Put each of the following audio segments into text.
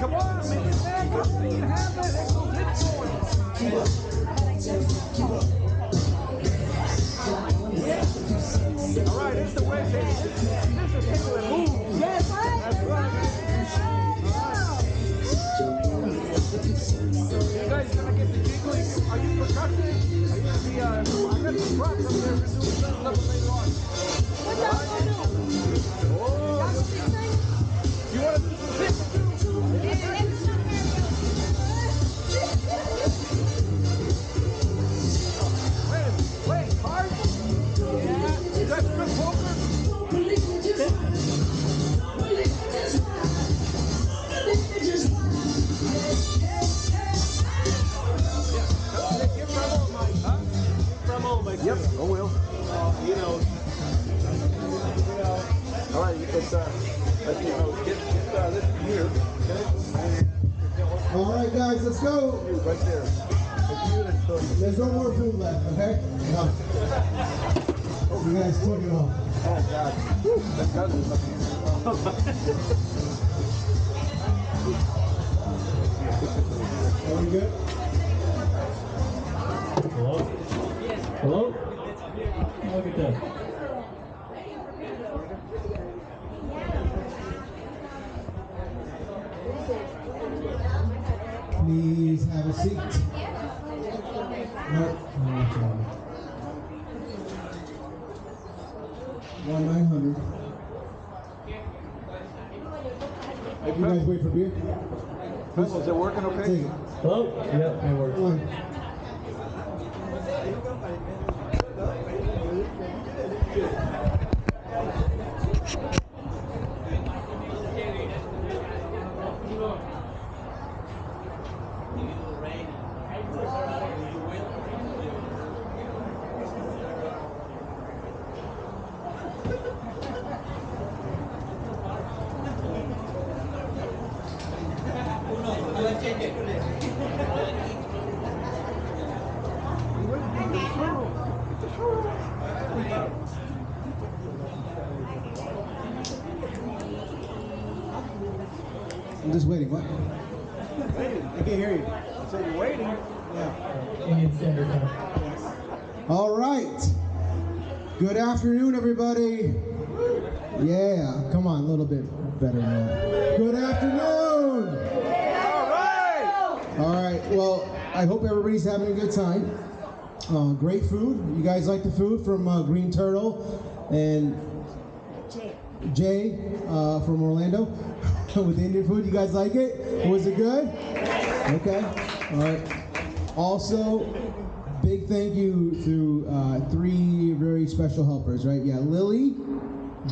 Come on, make it back. You can have it. It's going. All right, it's the way, baby. This is the people that move. Yes, right. That's right. You guys gonna get the jiggling? Are you percussive? Are you gonna be? I got some props up there. We're doing something a little later on. What y'all gonna do? Y'all gonna be singing? You want to do some singing too? Wait, cards? Yeah. Is that strip poker? Yep, oh well. All right, let's listen here, okay? All right, guys, let's go. Right there. There's no more food left, okay? No. You guys took it all. Oh, God. That doesn't Are we good? Hello? Hello? Look at that. Please have a seat. No, 1-900. You guys wait for beer? Is it working okay? Take it. Hello? Yep, it works. Come on. I'm just waiting. What? Waiting. I can't hear you. I said you're waiting. Yeah. Indian Standard Time. All right. Good afternoon, everybody. Yeah. Come on, a little bit better than that. Good afternoon. All right. All right. Well, I hope everybody's having a good time. Great food. You guys like the food from Green Turtle and Jay from Orlando with Indian food. You guys like it? Was it good? Okay. All right. Also, big thank you to 3 very special helpers, right? Yeah, Lily,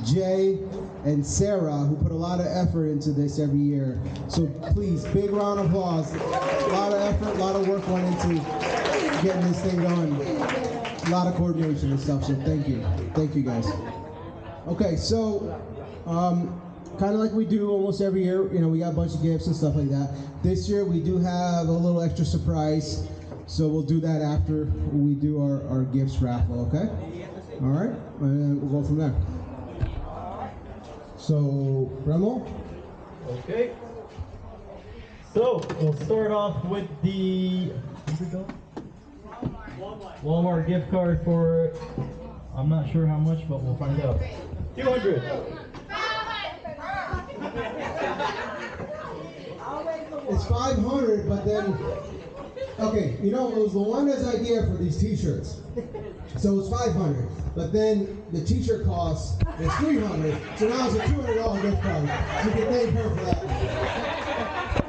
Jay, and Sarah, who put a lot of effort into this every year. So please, big round of applause. A lot of effort, a lot of work went into getting this thing going. A lot of coordination and stuff, so thank you. Thank you, guys. Okay, so kind of like we do almost every year, you know, we got a bunch of gifts and stuff like that. This year we do have a little extra surprise, so we'll do that after we do our gifts raffle, okay? All right, and we'll go from there. So, Remo? Okay. So, we'll start off with the Walmart gift card for, I'm not sure how much, but we'll find out. 200. It's 500, but then, okay, you know, it was Luanda's idea for these t-shirts. So it's 500, but then the t-shirt cost is 300, so now it's a $200 gift card. You can thank her for that.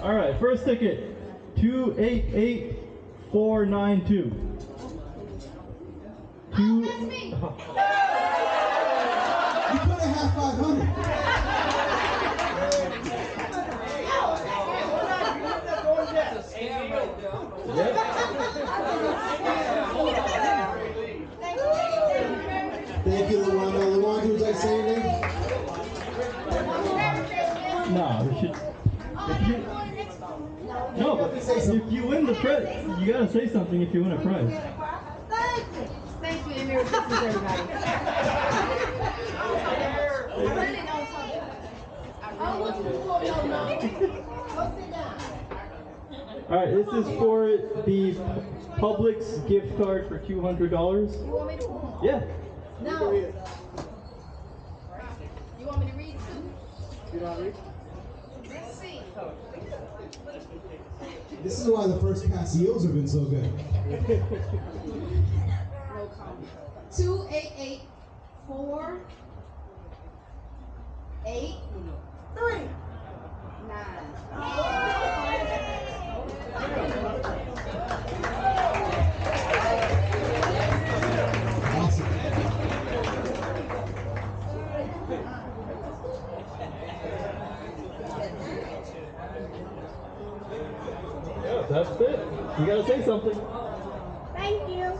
All right, first ticket, 288492. You could have had 500. Thank you, Luanda. Luanda, would I say anything? No, we should. No, but if you win the prize, you gotta say something if you win a prize. Thank you, and Merry Christmas, everybody. Oh, All right, this is for the Publix gift card for $200. You want me to? Yeah. No. You want me to read too? You know what I mean? Let's see. This is why the first passios have been so good. 288-4-8-9. Awesome. Yeah, that's it. You gotta say something. Thank you.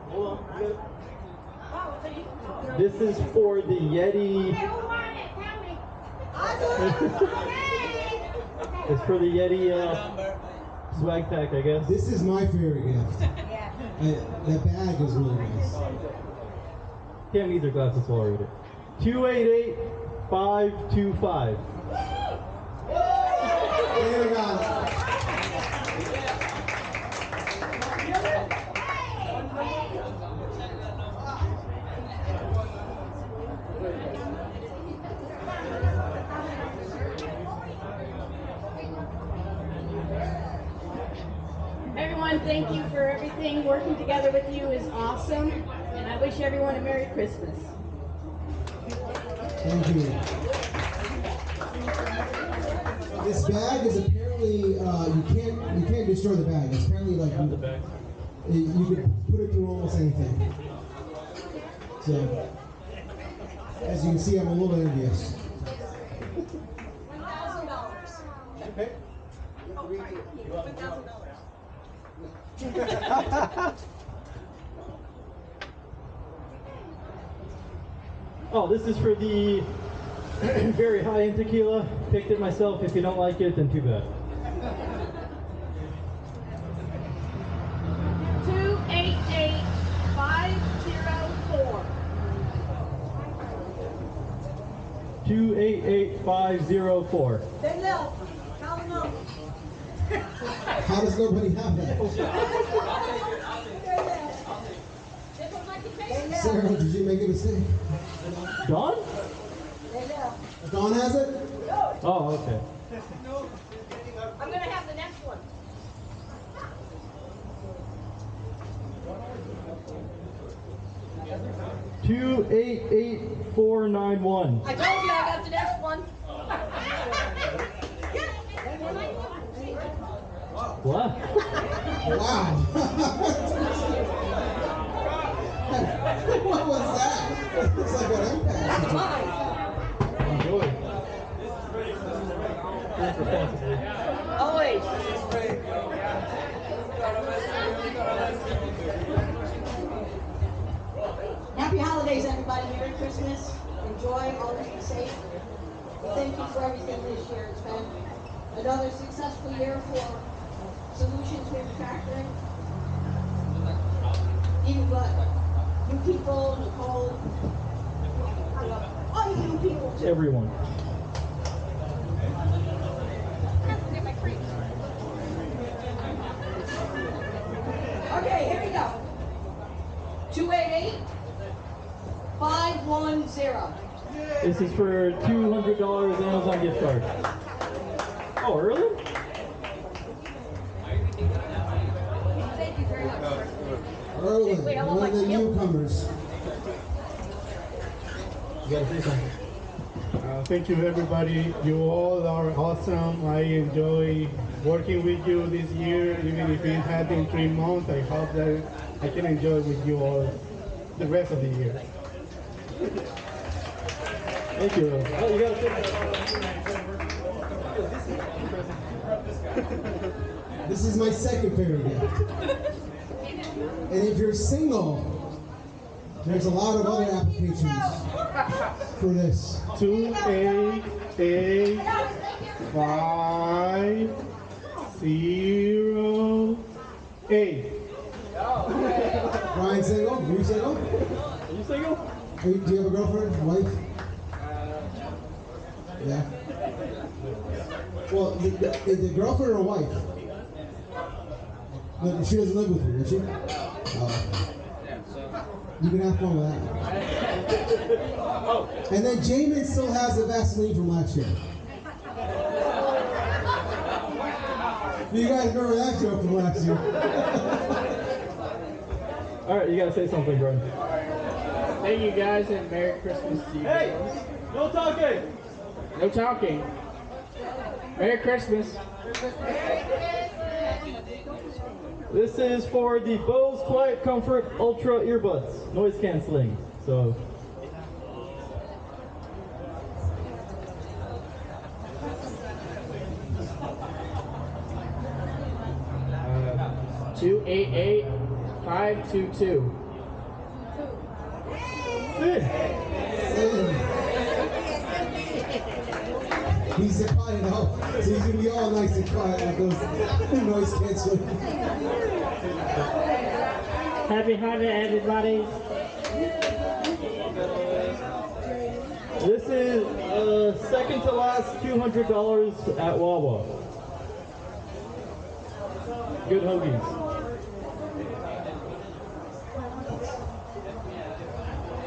Hold on. This is for the Yeti. It's for the Yeti swag pack, I guess. This is my favorite gift. That bag is really nice. Can't need their glasses while I read it. 288-525. There we go. Everyone, thank you for everything. Working together with you is awesome. And I wish everyone a Merry Christmas. Thank you. This bag is apparently you can't destroy the bag. It's apparently like The bag. you could put it through almost anything. So as you can see, I'm a little envious. Oh, this is for the very high-end tequila. Picked it myself. If you don't like it, then too bad. 288-504. 288-504. How does nobody have that? Sarah, did you make a mistake? Dawn? Dawn has it? Oh, okay. I'm going to have the next one. Two 288-491. I told you I got the next one. What? Wow. What was that? It looks like an impact. Enjoy. Drink responsibly. Always. Happy holidays, everybody. Merry Christmas. Enjoy. Always be safe. Thank you for everything this year. It's been another successful year for Solutions Manufacturing. You've new people, Nicole. I love all you new people too. Everyone. Okay, here we go. 288-510. This is for $200 Amazon gift card. Oh, early? Thank you very much. Erwin, Wait, I want one of my the skill. newcomers. You gotta say something. Thank you, everybody. You all are awesome. I enjoy working with you this year, even if it had been 3 months. I hope that I can enjoy with you all the rest of the year. Thank you. Oh, you gotta say This is my second favorite gift. And if you're single, there's a lot of other applications for this. 288-508. Ryan single? Are you single? Are you single? Do you have a girlfriend? Wife? Yeah. Well, is the girlfriend or wife? No, she doesn't live with you, does she? Oh. You can have fun with that. And then Jamin still has the Vaseline from last year. You guys remember that joke from last year? All right, you gotta say something, Brian. Thank you guys and Merry Christmas to you. Hey, girls. no talking. No talking. Merry Christmas. This is for the Bose Quiet Comfort Ultra earbuds, noise canceling. So. 288522. He's quiet now, so he's gonna be all nice and quiet with those noise canceling. Happy holiday, everybody. This is second to last $200 at Wawa. Good hoagies.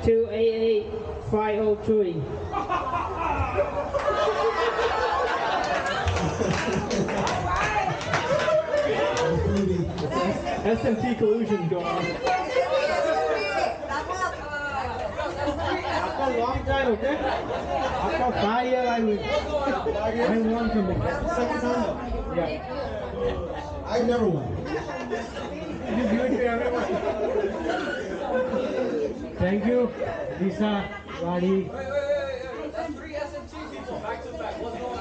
Two eight 503. SMT collusion going on. After a long time, okay? After 5 years, I won something. Yeah. I've never won. You give it to everyone. Thank you, Lisa, Wadi. That's 3 SMT people back to back. What's going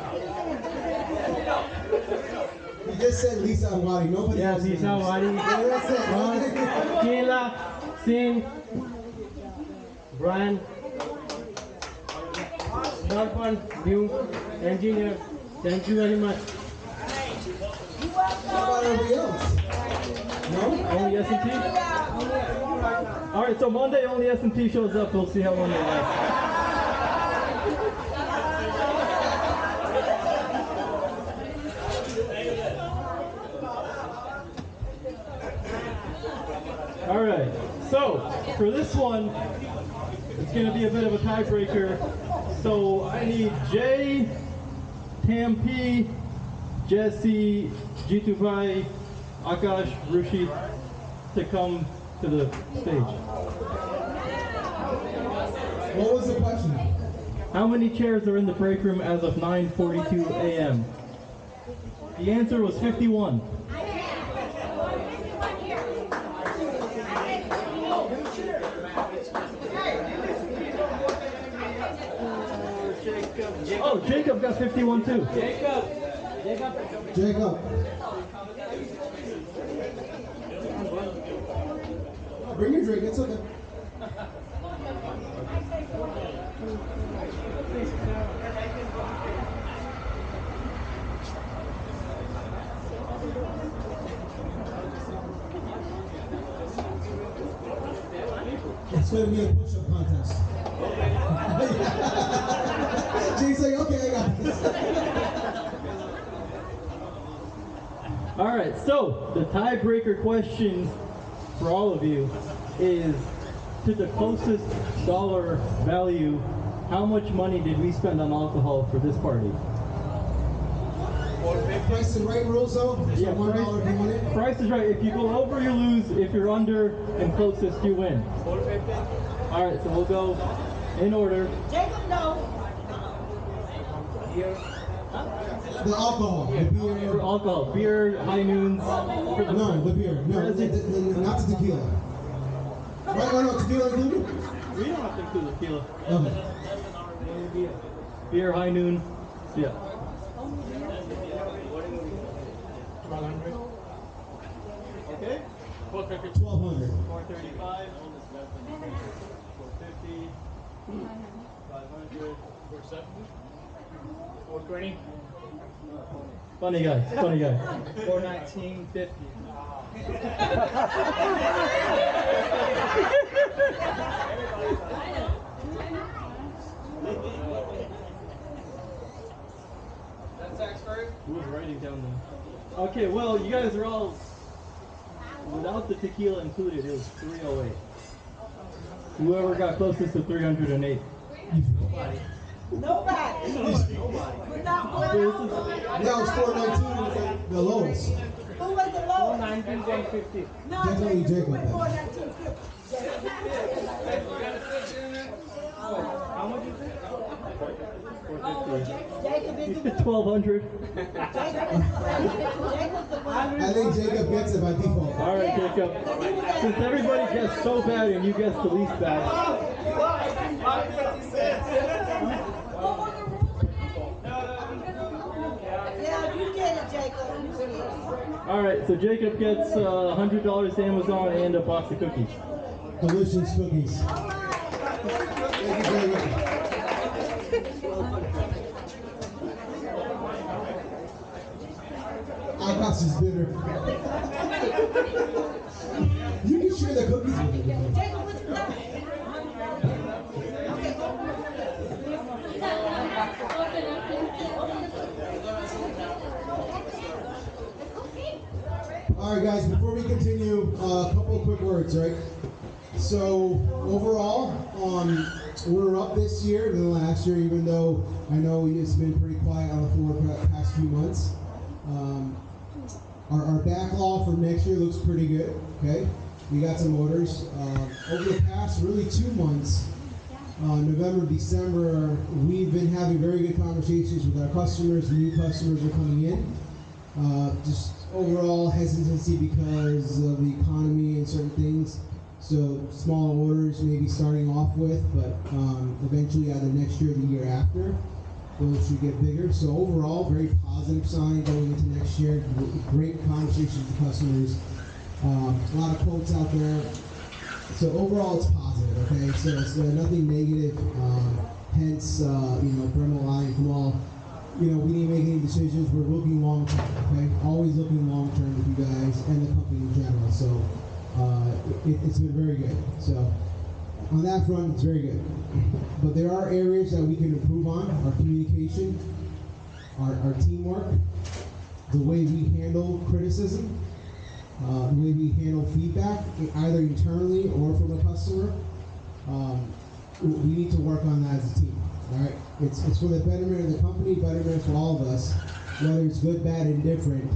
on? You just said Lisa and Wadi. Nobody Yeah, else Lisa, knows. Wadi. Yeah, that's it. Sheila, Sin, Brian, Darpan, new engineer. Thank you very much. How about everybody else? No? Only S&T? All right, so Monday only S&T shows up. We'll see how long they last. All right, so for this one, it's going to be a bit of a tiebreaker. So I need Jay, Tam P, Jesse, Jitu Bhai, Akash, Rushi to come to the stage. What was the question? How many chairs are in the break room as of 9:42 a.m.? The answer was 51. Oh, Jacob got 51 too. Jacob. Bring your drink, it's okay. It's going to be a push-up contest. Jay's like, okay, I got this. All right, so the tiebreaker question for all of you is, to the closest dollar value, how much money did we spend on alcohol for this party? Price and right rules, though? Yeah, $1 per minute? price is right. If you go over, you lose. If you're under and closest, you win. All right, so we'll go in order. Jacob, no. The alcohol, the beer. For alcohol, beer, high noons. For the No, the beer. No, not the tequila. Right? Oh, no, tequila included? We don't have to include tequila. Okay. Beer, high noon. Yeah. 1,200. Okay. 1,200. 435. 450. 500. 470. 420. Funny guy, funny guy. 419.50. Who's writing down the... Okay, well, you guys are all... Without the tequila included, it was 308. Whoever got closest to 308. Nobody. We're not one. That was 419, was the lowest. Who was the lowest? 419.50. No, Definitely Jacob, Jacob you went then. 419.50. How much is it? Oh, well, Jacob is the winner. 1200. Jacob's the winner. I think Jacob gets it by default. All right, Jacob. Since everybody guessed so bad and you guessed the least bad. Yeah, you get it, Jacob. All right, so Jacob gets $100 to Amazon and a box of cookies. Delicious cookies. Thank you very much. Akash is bitter. You can share the cookies with me. Jacob, what you got? All right, guys, before we continue, a couple of quick words, right? So, overall, we're up this year than last year, even though I know it's been pretty quiet on the floor for the past few months. Our backlog for next year looks pretty good, okay? We got some orders. Over the past, really 2 months, November, December, we've been having very good conversations with our customers. New customers are coming in. Just overall hesitancy because of the economy and certain things. So small orders maybe starting off with, but eventually either next year or the year after, those should get bigger. So overall, very positive sign going into next year. Great conversations with customers. A lot of quotes out there. So overall, it's positive. Okay, so it's nothing negative. Hence, Bremel Line, Kamal. We didn't make any decisions. We're looking long term. Okay, always looking long term with you guys and the company in general. So it's been very good. So on that front, it's very good. But there are areas that we can improve on: our communication, our teamwork, the way we handle criticism, the way we handle feedback, either internally or from a customer. We need to work on that as a team. All right, it's for the betterment of the company, betterment for all of us. Whether it's good, bad, indifferent,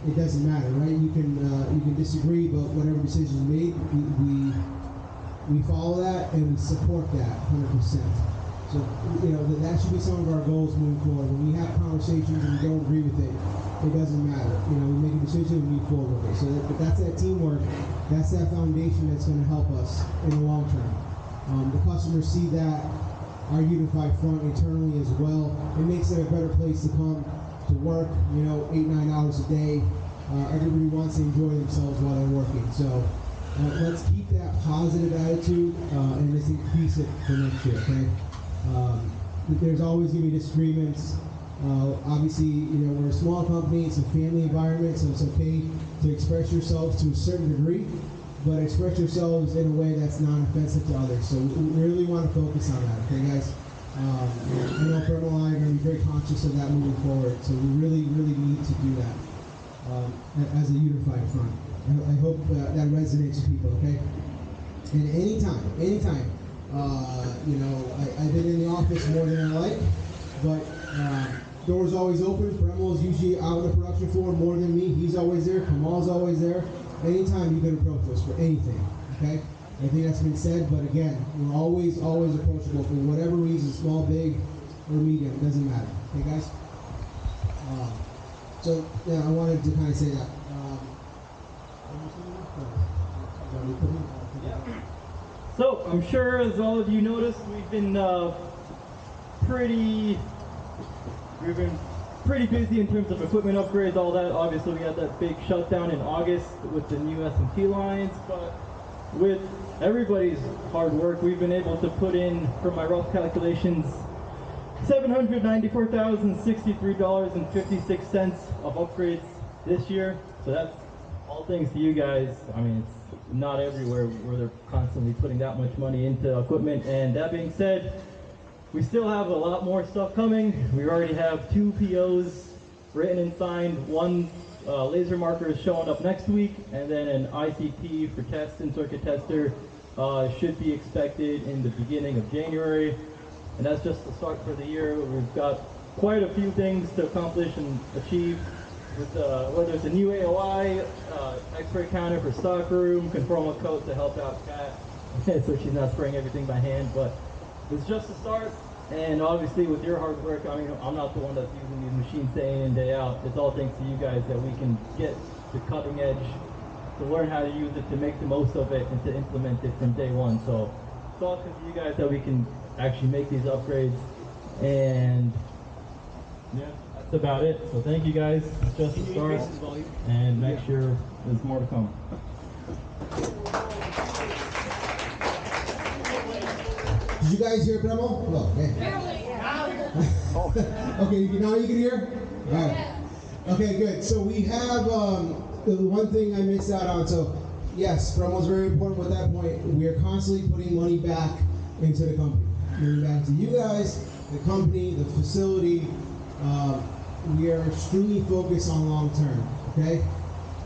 it doesn't matter, right? You can disagree, but whatever decision is made, we follow that and we support that 100%. So that should be some of our goals moving forward. When we have conversations and we don't agree with it, it doesn't matter. We make a decision and move forward with it. So that's that teamwork. That's that foundation that's going to help us in the long term. The customers see that. Our unified front internally as well. It makes it a better place to come to work, 8-9 hours a day. Everybody wants to enjoy themselves while they're working. So let's keep that positive attitude and let's increase it for next year, okay? There's always going to be disagreements. Obviously, we're a small company, it's a family environment, so it's okay to express yourselves to a certain degree, but express yourselves in a way that's non-offensive to others. So we really want to focus on that, okay, guys? I know Bremel and I are going to be very conscious of that moving forward, so we really, really need to do that as a unified front. I hope that resonates with people, okay? And anytime, I've been in the office more than I like, but doors always open. Bremel's usually out on the production floor more than me. He's always there. Kamal's always there. Anytime you can approach us for anything, okay? I think that's been said, but again, we're always approachable for whatever reason, small, big, or medium, doesn't matter. Okay, guys? So, yeah, I wanted to kind of say that. So, I'm sure as all of you noticed, we've been pretty busy in terms of equipment upgrades, all that. Obviously, we had that big shutdown in August with the new S&T lines, but with everybody's hard work, we've been able to put in, from my rough calculations, $794,063.56 of upgrades this year. So that's all thanks to you guys. I mean, it's not everywhere where they're constantly putting that much money into equipment. And that being said, we still have a lot more stuff coming. We already have 2 POs written and signed. One laser marker is showing up next week, and then an ICT for test and circuit tester should be expected in the beginning of January. And that's just the start for the year. We've got quite a few things to accomplish and achieve, with whether it's a new AOI, X-ray counter for stockroom, conformal coat to help out Kat, so she's not spraying everything by hand. But it's just a start, and obviously with your hard work, I mean, I'm not the one that's using these machines day in and day out. It's all thanks to you guys that we can get the cutting edge, to learn how to use it, to make the most of it, and to implement it from day one. So it's all because of you guys that we can actually make these upgrades. And yeah, that's about it. So thank you guys. It's just a start, and next year there's more to come. Did you guys hear Bremo? Oh, okay. Okay, now you can hear? All right. Okay, good. So we have the one thing I missed out on. So yes, Bremo's very important with that point. We are constantly putting money back into the company. Giving back to you guys, the company, the facility. We are extremely focused on long term, okay?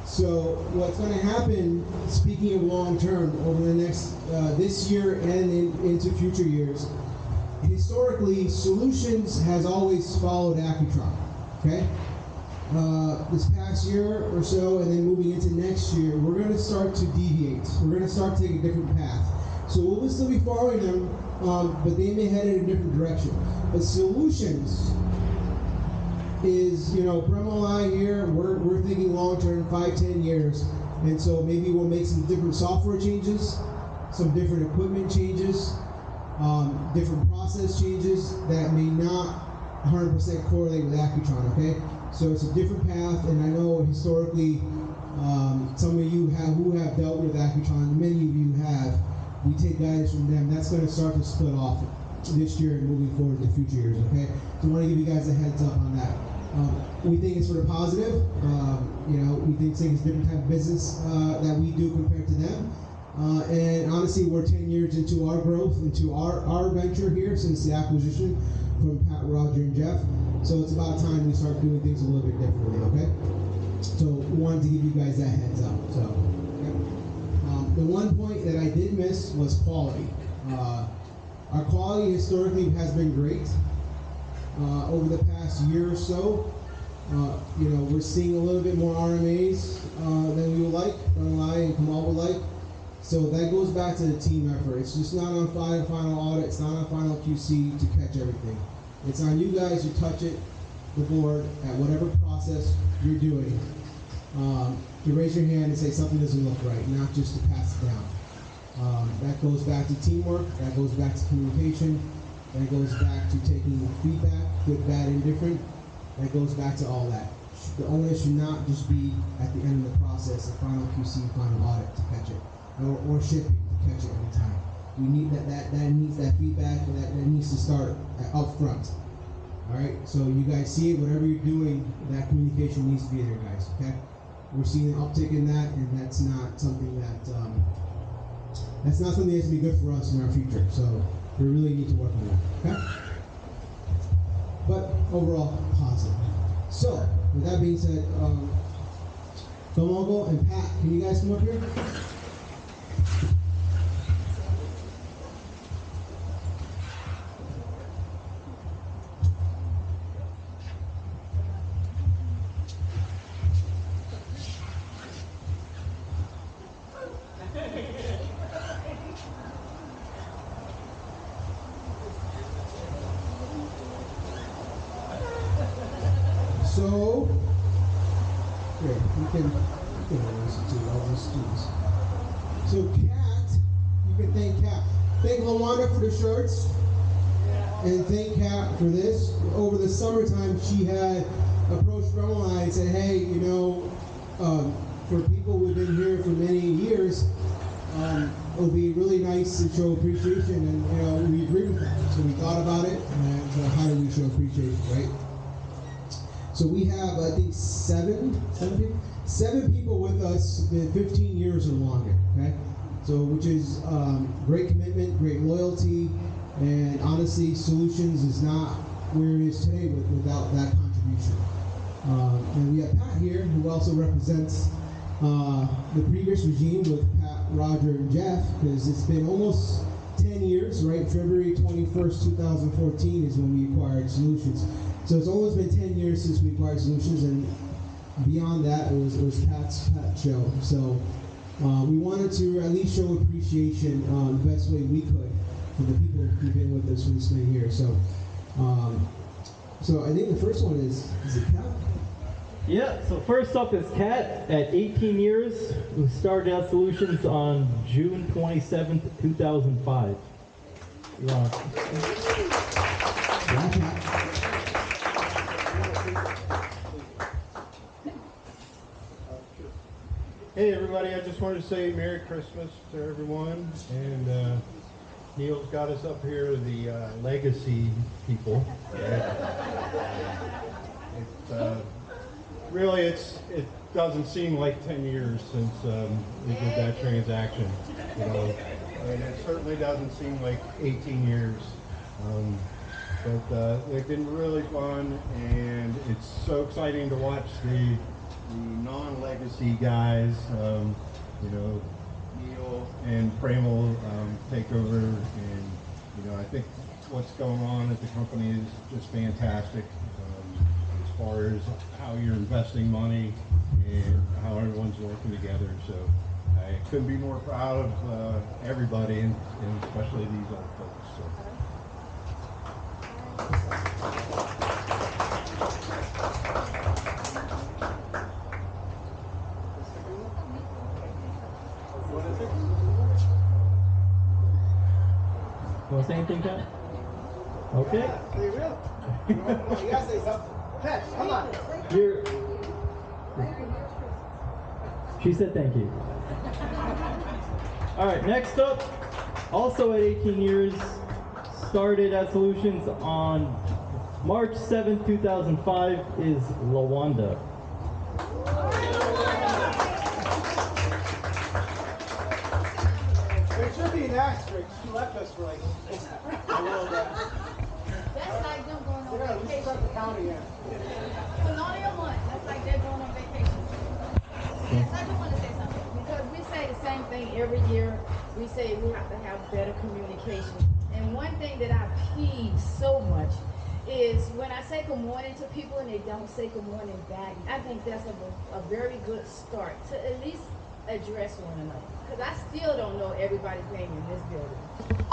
So what's going to happen, speaking of long term, over the next, this year and into future years, historically, Solutions has always followed Accutron, okay? This past year or so, and then moving into next year, we're going to start to deviate. We're going to start to take a different path. So we'll still be following them, but they may head in a different direction. But Solutions is, Bremo and I here, we're thinking long term, 5-10 years. And so maybe we'll make some different software changes, some different equipment changes, different process changes that may not 100% correlate with Accutron, okay? So it's a different path, and I know historically, some of you who have dealt with Accutron, many of you have, we take guidance from them. That's going to start to split off this year and moving forward to future years, okay? So I want to give you guys a heads up on that. We think it's sort of positive. We think it's a different type of business that we do compared to them. And honestly, we're 10 years into our growth, into our venture here since the acquisition from Pat, Roger, and Jeff. So it's about time we start doing things a little bit differently, okay? So we wanted to give you guys that heads up. So, okay. The one point that I did miss was quality. Our quality historically has been great. Over the past year or so, we're seeing a little bit more RMAs than we would like, don't lie, and Kamal would like. So that goes back to the team effort. It's just not on final audit, it's not on final QC to catch everything. It's on you guys to touch it, the board, at whatever process you're doing, to raise your hand and say something doesn't look right, not just to pass it down. That goes back to teamwork, that goes back to communication, that goes back to taking feedback, good, bad, indifferent. That goes back to all that. The onus should not just be at the end of the process, the final QC, final audit to catch it, or shipping to catch it every time. We need that needs that feedback, and that needs to start up front. All right. So you guys see it. Whatever you're doing, that communication needs to be there, guys. Okay. We're seeing an uptick in that, and that's not something that's not something that's gonna be good for us in our future. So we really need to work on that. Okay. But overall, positive. So, with that being said, Domogo and Pat, can you guys come up here? So, here, you can listen to all these students. So, Kat, you can thank Kat. Thank Lawanda for the shirts, and thank Kat for this. Over the summertime, she had approached Bremo and I and said, hey, for people who've been here for many years, it would be really nice to show appreciation, and we agree with that. So we thought about it, and how do we show appreciation, right? So we have, I think, seven people with us, been 15 years or longer. Okay, so which is great commitment, great loyalty, and honestly, Solutions is not where it is today without that contribution. And we have Pat here, who also represents the previous regime with Pat, Roger, and Jeff, because it's been almost 10 years, right? February 21st, 2014 is when we acquired Solutions. So it's almost been 10 years since we acquired Solutions, and beyond that, it was Pat's show. So we wanted to at least show appreciation the best way we could for the people who've been with us for this many years. So, so I think the first one is it Kat? Yeah, so first up is Kat at 18 years, who started out Solutions on June 27th, 2005. Yeah. Hey everybody, I just wanted to say Merry Christmas to everyone, and Neil's got us up here, the legacy people. Really, it doesn't seem like 10 years since we did that transaction, and it certainly doesn't seem like 18 years. But they've been really fun, and it's so exciting to watch the non-legacy guys, Neil and Premal take over, and I think what's going on at the company is just fantastic, as far as how you're investing money and how everyone's working together. So I couldn't be more proud of everybody, and especially these old folks. So. You want to say anything, Kat? Okay. Yeah, you will. You gotta say something. Pat, come on. Here. She said thank you. All right, next up, also at 18 years, started at Solutions on March 7th, 2005, is LaWanda. There should be an asterisk. She left us for like a little bit. That's like them going on Yeah, we should start the county in. Colonial month. That's like they're going on vacation. Yes, I do want to say something because we say the same thing every year. We say we have to have better communication. And one thing that I peeve so much is when I say good morning to people and they don't say good morning back. I think that's a very good start to at least address one another. Because I still don't know everybody's name in this building.